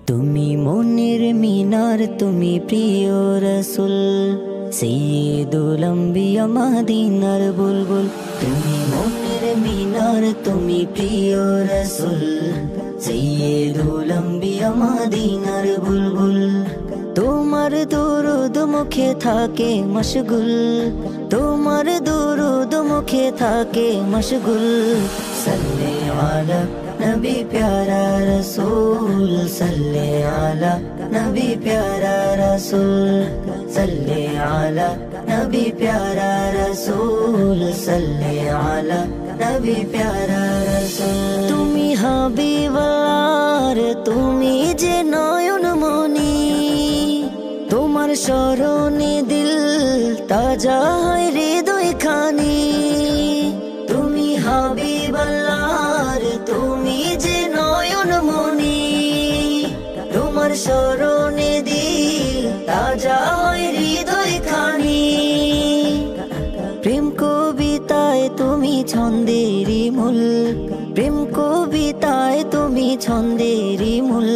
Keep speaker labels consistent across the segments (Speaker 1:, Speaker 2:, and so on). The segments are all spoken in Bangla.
Speaker 1: তুমি মনের মিনার, তুমি প্রিয় রসুল, সৈয়দুল আম্বিয়া মদিনার বুলবুল। তুমি মনের মিনার, তুমি প্রিয় রসুল, সৈয়দুল আম্বিয়া মদিনার বুলবুল। তোমার দুরুদ মুখে থাকে মশগুল, তোমার দুরুদ মুখে থাকে মশগুল। সাল্লে আলা নবী প্যারা রসূল, সাল্লে আলা নবী প্যারা রসূল, সাল্লে আলা নবী প্যারা রসূল, সাল্লে আলা নবী প্যারা রসূল। তুমি হাবিবার, তুমি যে নয়নমণি, তোমার স্মরণে দিল তাজা হয় হৃদয় খানি। তুমি হাবিবাল্লাহর, তুমি যে নয়নমণি, তোমার স্মরণে দিল তাজা হয় হৃদয় খানি। প্রেম কবিতায় তুমি ছন্দেরি মূল, প্রেম কবিতায় তুমি ছন্দেরি মূল।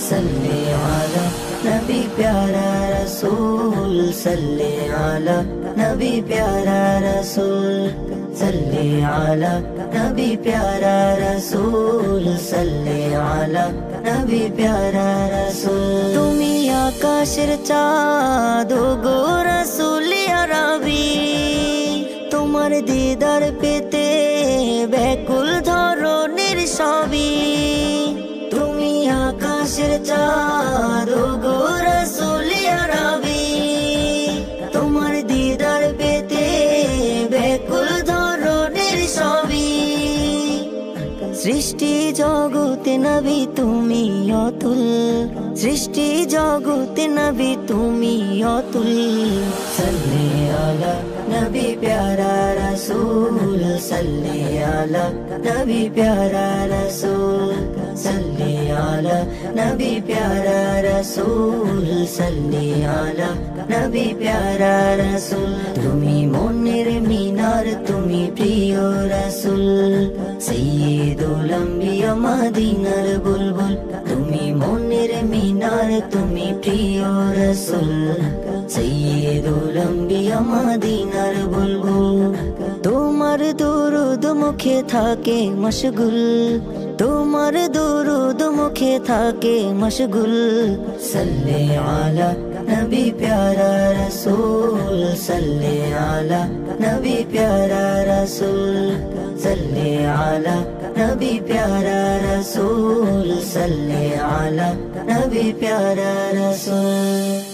Speaker 1: সাল্লে আলা নবী প্যারা রসূল, সাল্লে আলা নবী প্যারা রসূল, সাল্লে আলা নবী প্যারা রসূল, সাল্লে আলা নবী প্যারা রসূল। তুমি আকাশের চাঁদ গো রসূল আরবি, তোমার দিদার পেতে ব্যাকুল ধরনের সবই। তুমি আকাশের চাঁদ গো রসূল আরবি, তোমার দিদার পেতে ব্যাকুল ধরনের সবই। সৃষ্টি জগতে নবী তুমি অতুল, সৃষ্টি জগতে নবী তুমি অতুল। সাল্লে আলা নবী প্যারা রসূল, সাল্লে আলা নবী প্যারা রসূল, সাল্লে আলা নবী প্যারা রসূল, সাল্লে আলা নবী প্যারা রসূল। তুমি মনের মিনার, তুমি প্রিয় রসূল, সৈয়দুল আম্বিয়া মদিনার বুলবুল। তুমি মনের মিনার, তুমি প্রিয় রসূল, সৈয়দুল আম্বিয়া মদিনার বুলবুল। তোমার দুরুদ মুখে থাকে মশগুল, তোমার দুরুদ মুখে থাকে মশগুল। সাল্লে আলা নবী প্যারা রসূল, সাল্লে আলা নবী প্যারা রসূল, সাল্লে আলা নবী প্যারা রসূল, সাল্লে আলা নবী প্যারা রসূল।